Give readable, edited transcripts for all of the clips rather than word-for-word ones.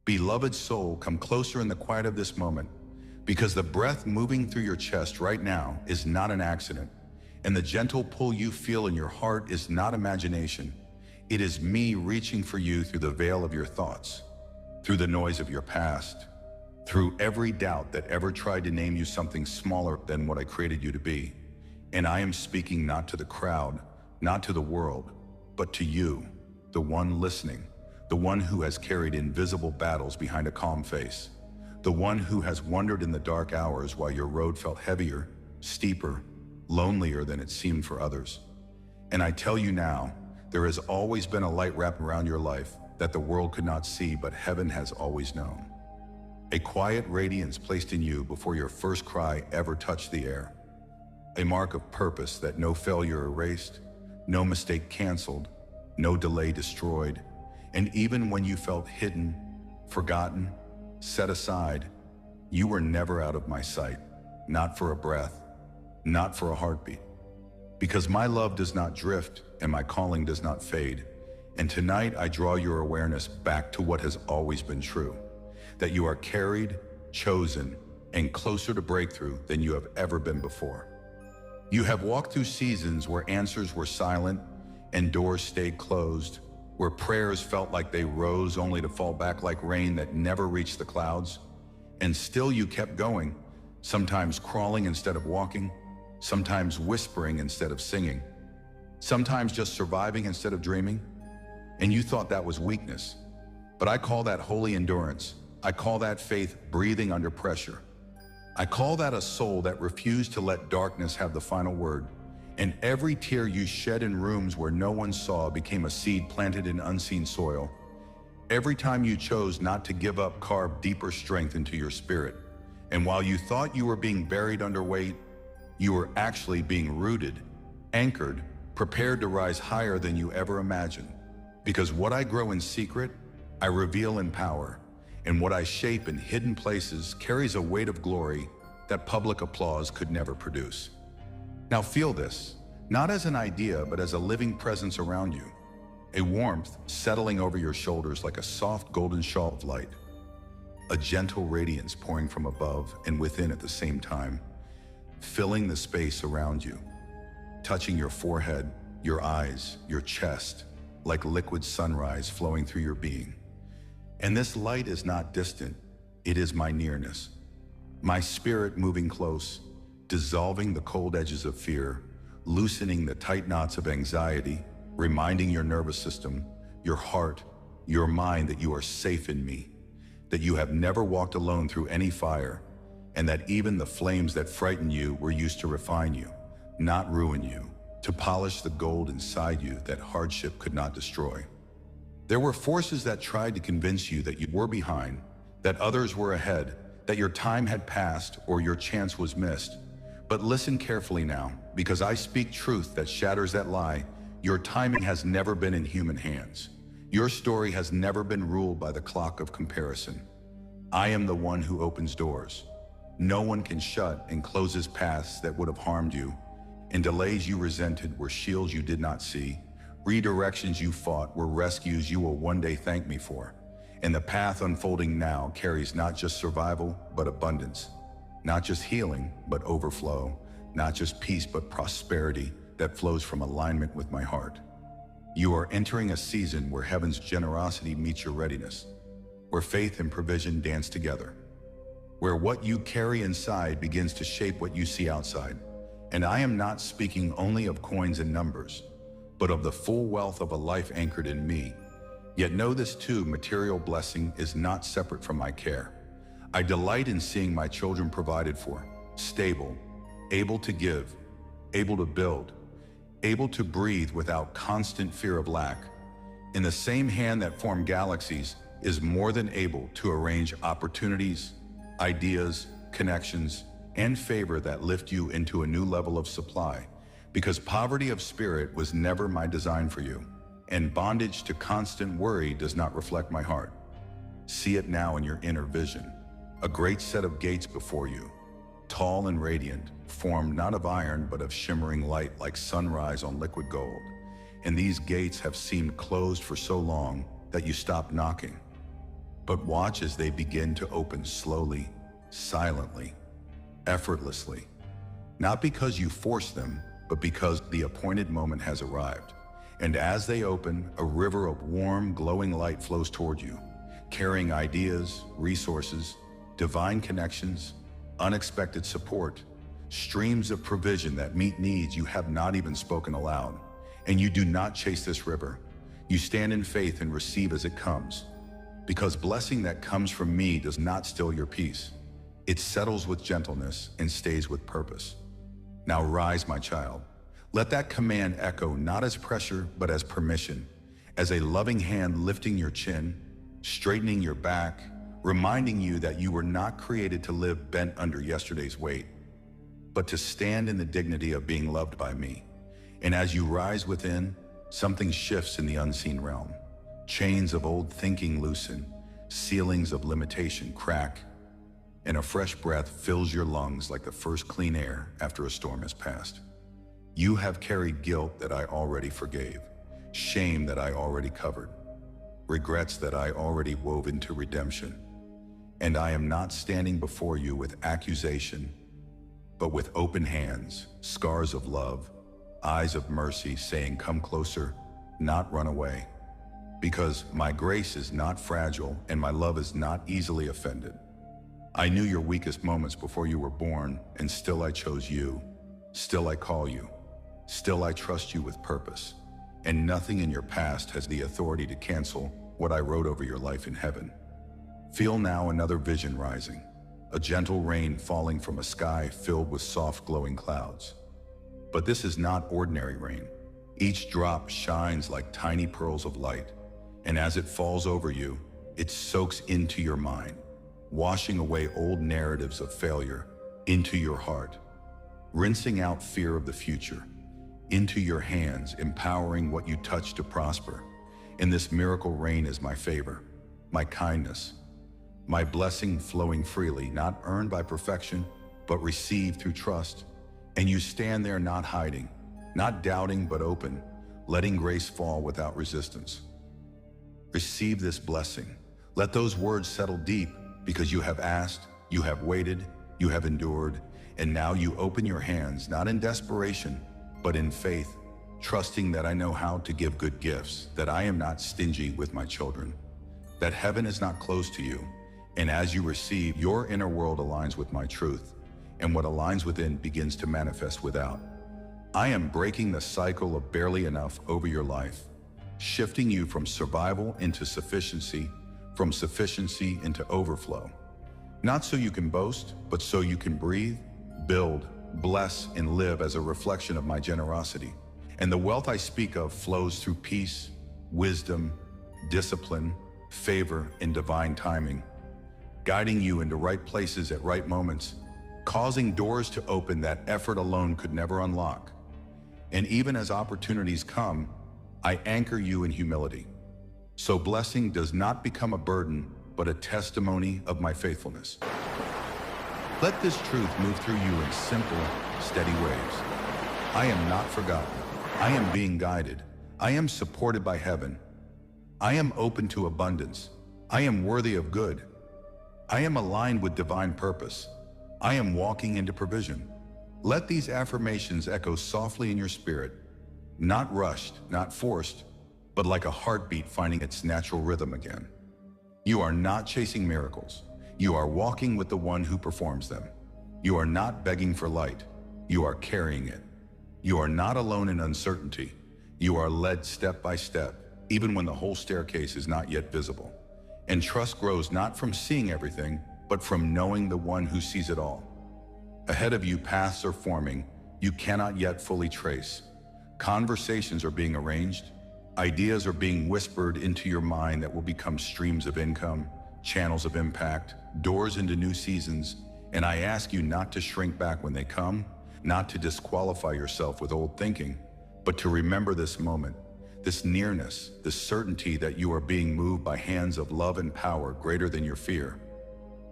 Beloved soul, come closer in the quiet of this moment, because the breath moving through your chest right now is not an accident, and the gentle pull you feel in your heart is not imagination. It is me reaching for you through the veil of your thoughts, through the noise of your past, through every doubt that ever tried to name you something smaller than what I created you to be. And I am speaking not to the crowd, not to the world, but to you, the one listening, the one who has carried invisible battles behind a calm face, the one who has wandered in the dark hours while your road felt heavier, steeper, lonelier than it seemed for others. And I tell you now, there has always been a light wrapped around your life that the world could not see, but heaven has always known. A quiet radiance placed in you before your first cry ever touched the air. A mark of purpose that no failure erased, no mistake canceled, no delay destroyed. And even when you felt hidden, forgotten, set aside, you were never out of my sight, not for a breath, not for a heartbeat. Because my love does not drift and my calling does not fade. And tonight I draw your awareness back to what has always been true, that you are carried, chosen, and closer to breakthrough than you have ever been before. You have walked through seasons where answers were silent and doors stayed closed, where prayers felt like they rose only to fall back like rain that never reached the clouds. And still you kept going, sometimes crawling instead of walking, sometimes whispering instead of singing, sometimes just surviving instead of dreaming. And you thought that was weakness. But I call that holy endurance. I call that faith breathing under pressure. I call that a soul that refused to let darkness have the final word. And every tear you shed in rooms where no one saw became a seed planted in unseen soil. Every time you chose not to give up carved deeper strength into your spirit. And while you thought you were being buried under weight, you were actually being rooted, anchored, prepared to rise higher than you ever imagined. Because what I grow in secret, I reveal in power. And what I shape in hidden places carries a weight of glory that public applause could never produce. Now feel this, not as an idea, but as a living presence around you. A warmth settling over your shoulders like a soft golden shawl of light. A gentle radiance pouring from above and within at the same time, filling the space around you, touching your forehead, your eyes, your chest, like liquid sunrise flowing through your being. And this light is not distant, it is my nearness. My spirit moving close, dissolving the cold edges of fear, loosening the tight knots of anxiety, reminding your nervous system, your heart, your mind that you are safe in me, that you have never walked alone through any fire, and that even the flames that frighten you were used to refine you, not ruin you, to polish the gold inside you that hardship could not destroy. There were forces that tried to convince you that you were behind, that others were ahead, that your time had passed or your chance was missed. But listen carefully now, because I speak truth that shatters that lie. Your timing has never been in human hands. Your story has never been ruled by the clock of comparison. I am the one who opens doors. No one can shut and closes paths that would have harmed you, and delays you resented were shields you did not see. Redirections you fought were rescues you will one day thank me for. And the path unfolding now carries not just survival, but abundance. Not just healing, but overflow. Not just peace, but prosperity that flows from alignment with my heart. You are entering a season where heaven's generosity meets your readiness, where faith and provision dance together, where what you carry inside begins to shape what you see outside. And I am not speaking only of coins and numbers, but of the full wealth of a life anchored in me. Yet know this too, material blessing is not separate from my care. I delight in seeing my children provided for, stable, able to give, able to build, able to breathe without constant fear of lack. In the same hand that formed galaxies is more than able to arrange opportunities, ideas, connections, and favor that lift you into a new level of supply. Because poverty of spirit was never my design for you, and bondage to constant worry does not reflect my heart. See it now in your inner vision. A great set of gates before you, tall and radiant, formed not of iron but of shimmering light like sunrise on liquid gold. And these gates have seemed closed for so long that you stopped knocking. But watch as they begin to open slowly, silently, effortlessly. Not because you force them, but because the appointed moment has arrived. And as they open, a river of warm, glowing light flows toward you, carrying ideas, resources, divine connections, unexpected support, streams of provision that meet needs you have not even spoken aloud. And you do not chase this river. You stand in faith and receive as it comes. Because blessing that comes from me does not steal your peace. It settles with gentleness and stays with purpose. Now rise, my child. Let that command echo not as pressure, but as permission, as a loving hand lifting your chin, straightening your back, reminding you that you were not created to live bent under yesterday's weight, but to stand in the dignity of being loved by me. And as you rise within, something shifts in the unseen realm. Chains of old thinking loosen, ceilings of limitation crack, and a fresh breath fills your lungs like the first clean air after a storm has passed. You have carried guilt that I already forgave, shame that I already covered, regrets that I already wove into redemption. And I am not standing before you with accusation, but with open hands, scars of love, eyes of mercy saying, come closer, not run away. Because my grace is not fragile and my love is not easily offended. I knew your weakest moments before you were born, and still I chose you. Still I call you. Still I trust you with purpose. And nothing in your past has the authority to cancel what I wrote over your life in heaven. Feel now another vision rising, a gentle rain falling from a sky filled with soft glowing clouds. But this is not ordinary rain. Each drop shines like tiny pearls of light, and as it falls over you, it soaks into your mind, washing away old narratives of failure into your heart, rinsing out fear of the future into your hands, empowering what you touch to prosper. And this miracle rain is my favor, my kindness, my blessing flowing freely, not earned by perfection, but received through trust. And you stand there not hiding, not doubting, but open, letting grace fall without resistance. Receive this blessing. Let those words settle deep, because you have asked, you have waited, you have endured, and now you open your hands, not in desperation, but in faith, trusting that I know how to give good gifts, that I am not stingy with my children, that heaven is not closed to you. And as you receive, your inner world aligns with my truth, and what aligns within begins to manifest without. I am breaking the cycle of barely enough over your life, shifting you from survival into sufficiency, from sufficiency into overflow. Not so you can boast, but so you can breathe, build, bless, and live as a reflection of my generosity. And the wealth I speak of flows through peace, wisdom, discipline, favor, and divine timing, guiding you into right places at right moments, causing doors to open that effort alone could never unlock. And even as opportunities come, I anchor you in humility. So blessing does not become a burden, but a testimony of my faithfulness. Let this truth move through you in simple, steady waves. I am not forgotten. I am being guided. I am supported by heaven. I am open to abundance. I am worthy of good. I am aligned with divine purpose. I am walking into provision. Let these affirmations echo softly in your spirit, not rushed, not forced, but like a heartbeat finding its natural rhythm again. You are not chasing miracles. You are walking with the one who performs them. You are not begging for light. You are carrying it. You are not alone in uncertainty. You are led step by step, even when the whole staircase is not yet visible. And trust grows not from seeing everything, but from knowing the one who sees it all. Ahead of you, paths are forming you cannot yet fully trace. Conversations are being arranged. Ideas are being whispered into your mind that will become streams of income, channels of impact, doors into new seasons. And I ask you not to shrink back when they come, not to disqualify yourself with old thinking, but to remember this moment, this nearness, this certainty that you are being moved by hands of love and power greater than your fear.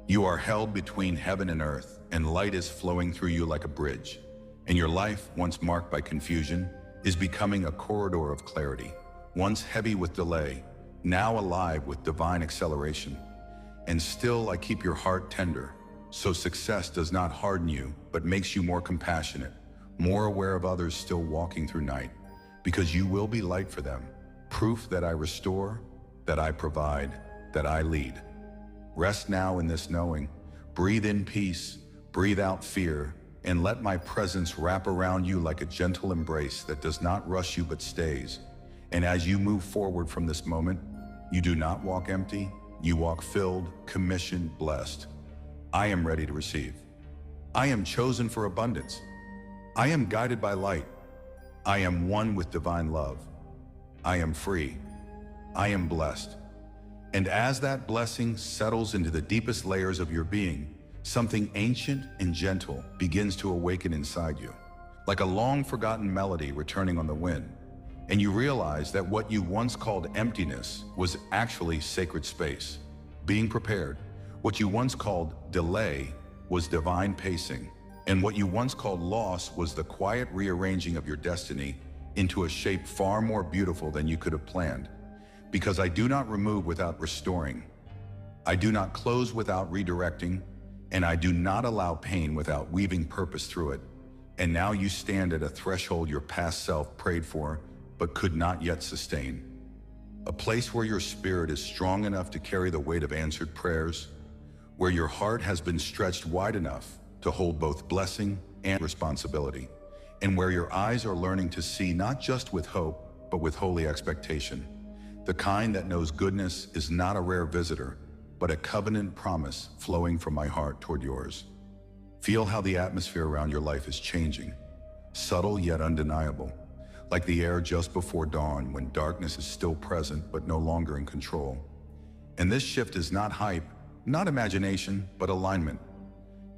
You are held between heaven and earth, and light is flowing through you like a bridge. And your life, once marked by confusion, is becoming a corridor of clarity. Once heavy with delay, now alive with divine acceleration. And still I keep your heart tender, so success does not harden you, but makes you more compassionate, more aware of others still walking through night, because you will be light for them, proof that I restore, that I provide, that I lead. Rest now in this knowing, breathe in peace, breathe out fear, and let my presence wrap around you like a gentle embrace that does not rush you but stays. And as you move forward from this moment, you do not walk empty, you walk filled, commissioned, blessed. I am ready to receive. I am chosen for abundance. I am guided by light. I am one with divine love. I am free. I am blessed. And as that blessing settles into the deepest layers of your being, something ancient and gentle begins to awaken inside you, like a long-forgotten melody returning on the wind. And you realize that what you once called emptiness was actually sacred space. Being prepared, what you once called delay was divine pacing, and what you once called loss was the quiet rearranging of your destiny into a shape far more beautiful than you could have planned. Because I do not remove without restoring, I do not close without redirecting, and I do not allow pain without weaving purpose through it. And now you stand at a threshold your past self prayed for, but could not yet sustain. A place where your spirit is strong enough to carry the weight of answered prayers, where your heart has been stretched wide enough to hold both blessing and responsibility, and where your eyes are learning to see not just with hope, but with holy expectation, the kind that knows goodness is not a rare visitor, but a covenant promise flowing from my heart toward yours. Feel how the atmosphere around your life is changing, subtle yet undeniable, like the air just before dawn when darkness is still present but no longer in control. And this shift is not hype, not imagination, but alignment.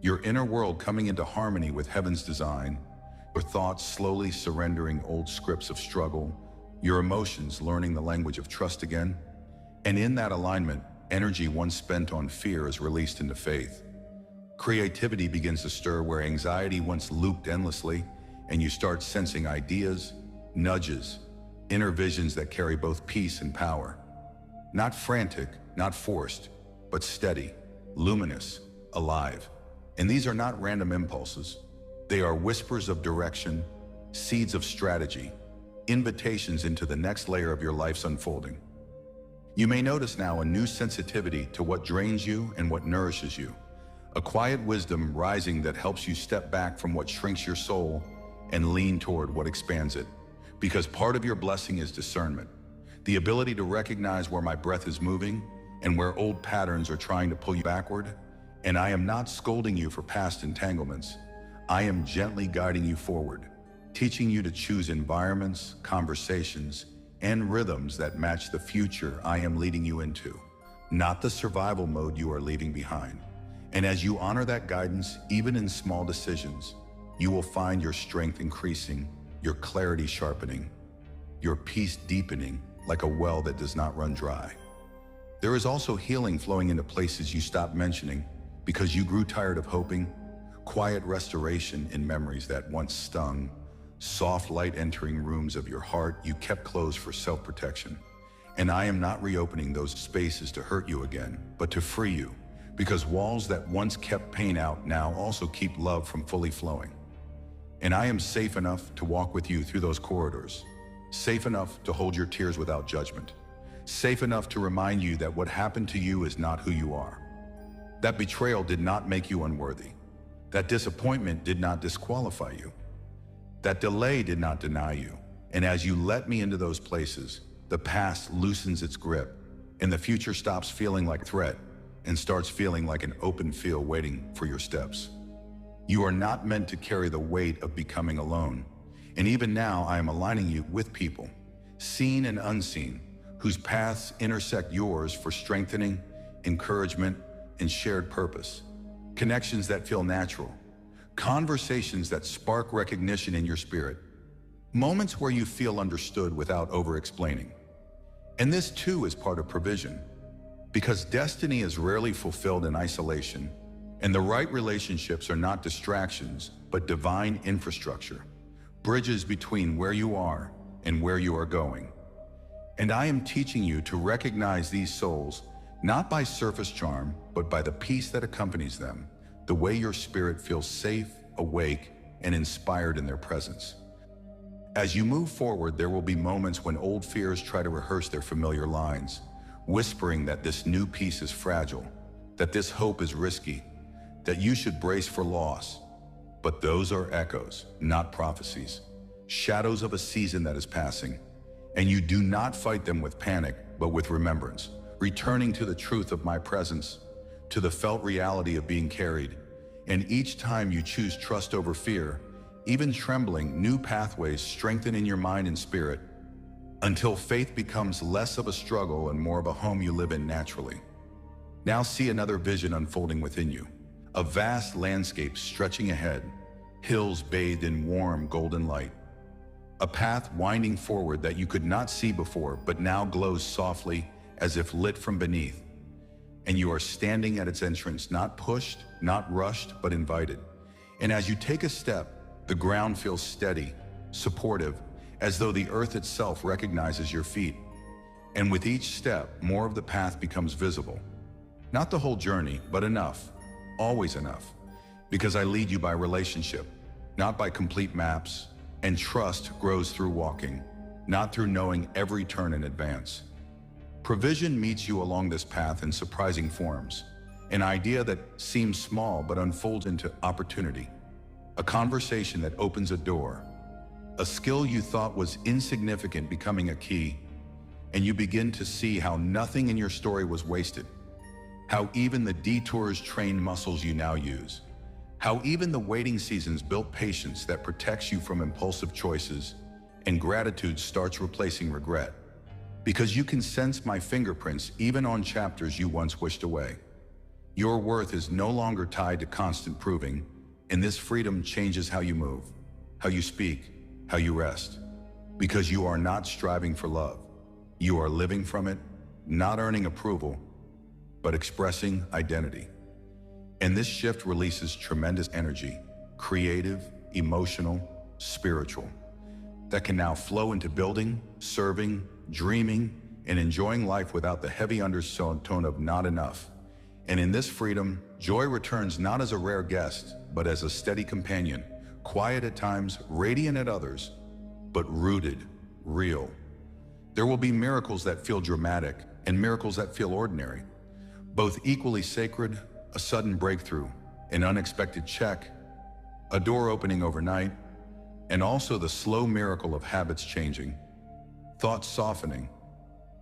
Your inner world coming into harmony with heaven's design, your thoughts slowly surrendering old scripts of struggle, your emotions learning the language of trust again. And in that alignment, energy once spent on fear is released into faith. Creativity begins to stir where anxiety once looped endlessly, and you start sensing ideas, nudges, inner visions that carry both peace and power. Not frantic, not forced, but steady, luminous, alive. And these are not random impulses. They are whispers of direction, seeds of strategy, invitations into the next layer of your life's unfolding. You may notice now a new sensitivity to what drains you and what nourishes you, a quiet wisdom rising that helps you step back from what shrinks your soul and lean toward what expands it. Because part of your blessing is discernment, the ability to recognize where my breath is moving and where old patterns are trying to pull you backward. And I am not scolding you for past entanglements. I am gently guiding you forward, teaching you to choose environments, conversations, and rhythms that match the future I am leading you into, not the survival mode you are leaving behind. And as you honor that guidance, even in small decisions, you will find your strength increasing, your clarity sharpening, your peace deepening like a well that does not run dry. There is also healing flowing into places you stopped mentioning because you grew tired of hoping, quiet restoration in memories that once stung, soft light entering rooms of your heart you kept closed for self-protection. And I am not reopening those spaces to hurt you again, but to free you, because walls that once kept pain out now also keep love from fully flowing. And I am safe enough to walk with you through those corridors, safe enough to hold your tears without judgment, safe enough to remind you that what happened to you is not who you are. That betrayal did not make you unworthy. That disappointment did not disqualify you. That delay did not deny you. And as you let me into those places, the past loosens its grip, and the future stops feeling like a threat and starts feeling like an open field waiting for your steps. You are not meant to carry the weight of becoming alone. And even now, I am aligning you with people, seen and unseen, whose paths intersect yours for strengthening, encouragement, and shared purpose. Connections that feel natural, conversations that spark recognition in your spirit, moments where you feel understood without over-explaining. And this too is part of provision, because destiny is rarely fulfilled in isolation, and the right relationships are not distractions, but divine infrastructure, bridges between where you are and where you are going. And I am teaching you to recognize these souls, not by surface charm, but by the peace that accompanies them, the way your spirit feels safe, awake, and inspired in their presence. As you move forward, there will be moments when old fears try to rehearse their familiar lines, whispering that this new peace is fragile, that this hope is risky, that you should brace for loss. But those are echoes, not prophecies, shadows of a season that is passing. And you do not fight them with panic, but with remembrance, returning to the truth of my presence, to the felt reality of being carried. And each time you choose trust over fear, even trembling, new pathways strengthen in your mind and spirit, until faith becomes less of a struggle and more of a home you live in naturally. Now see another vision unfolding within you, a vast landscape stretching ahead, hills bathed in warm golden light, a path winding forward that you could not see before but now glows softly as if lit from beneath. And you are standing at its entrance, not pushed, not rushed, but invited. And as you take a step, the ground feels steady, supportive, as though the earth itself recognizes your feet. And with each step, more of the path becomes visible. Not the whole journey, but enough, always enough, because I lead you by relationship, not by complete maps, and trust grows through walking, not through knowing every turn in advance. Provision meets you along this path in surprising forms, an idea that seems small but unfolds into opportunity, a conversation that opens a door, a skill you thought was insignificant becoming a key, and you begin to see how nothing in your story was wasted, how even the detours trained muscles you now use, how even the waiting seasons built patience that protects you from impulsive choices, and gratitude starts replacing regret, because you can sense my fingerprints even on chapters you once wished away. Your worth is no longer tied to constant proving, and this freedom changes how you move, how you speak, how you rest, because you are not striving for love. You are living from it, not earning approval, but expressing identity. And this shift releases tremendous energy, creative, emotional, spiritual, that can now flow into building, serving, dreaming, and enjoying life without the heavy undertone of not enough. And in this freedom, joy returns not as a rare guest, but as a steady companion, quiet at times, radiant at others, but rooted, real. There will be miracles that feel dramatic and miracles that feel ordinary, both equally sacred, a sudden breakthrough, an unexpected check, a door opening overnight, and also the slow miracle of habits changing, thoughts softening,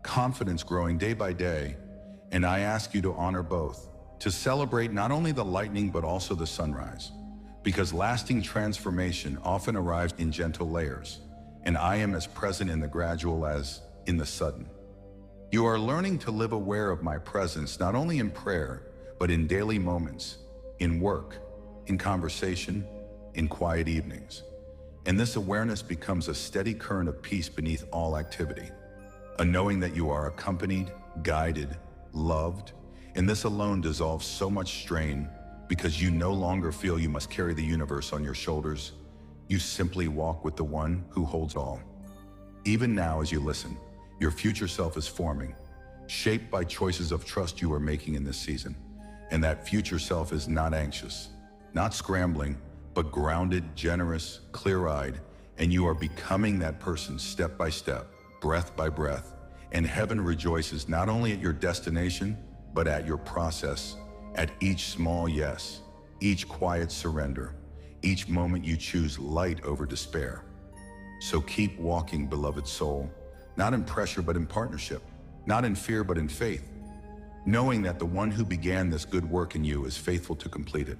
confidence growing day by day. And I ask you to honor both, to celebrate not only the lightning but also the sunrise, because lasting transformation often arrives in gentle layers, and I am as present in the gradual as in the sudden. You are learning to live aware of my presence not only in prayer, but in daily moments, in work, in conversation, in quiet evenings. And this awareness becomes a steady current of peace beneath all activity, a knowing that you are accompanied, guided, loved, and this alone dissolves so much strain because you no longer feel you must carry the universe on your shoulders. You simply walk with the one who holds all. Even now as you listen, your future self is forming, shaped by choices of trust you are making in this season. And that future self is not anxious, not scrambling, but grounded, generous, clear-eyed, and you are becoming that person step by step, breath by breath. And heaven rejoices not only at your destination, but at your process, at each small yes, each quiet surrender, each moment you choose light over despair. So keep walking, beloved soul, not in pressure, but in partnership, not in fear, but in faith, knowing that the one who began this good work in you is faithful to complete it,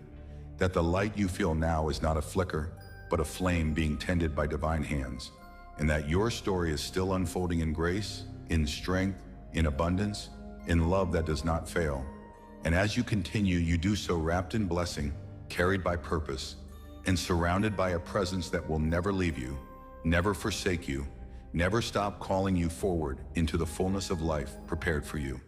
that the light you feel now is not a flicker, but a flame being tended by divine hands, and that your story is still unfolding in grace, in strength, in abundance, in love that does not fail. And as you continue, you do so wrapped in blessing, carried by purpose, and surrounded by a presence that will never leave you, never forsake you, never stop calling you forward into the fullness of life prepared for you.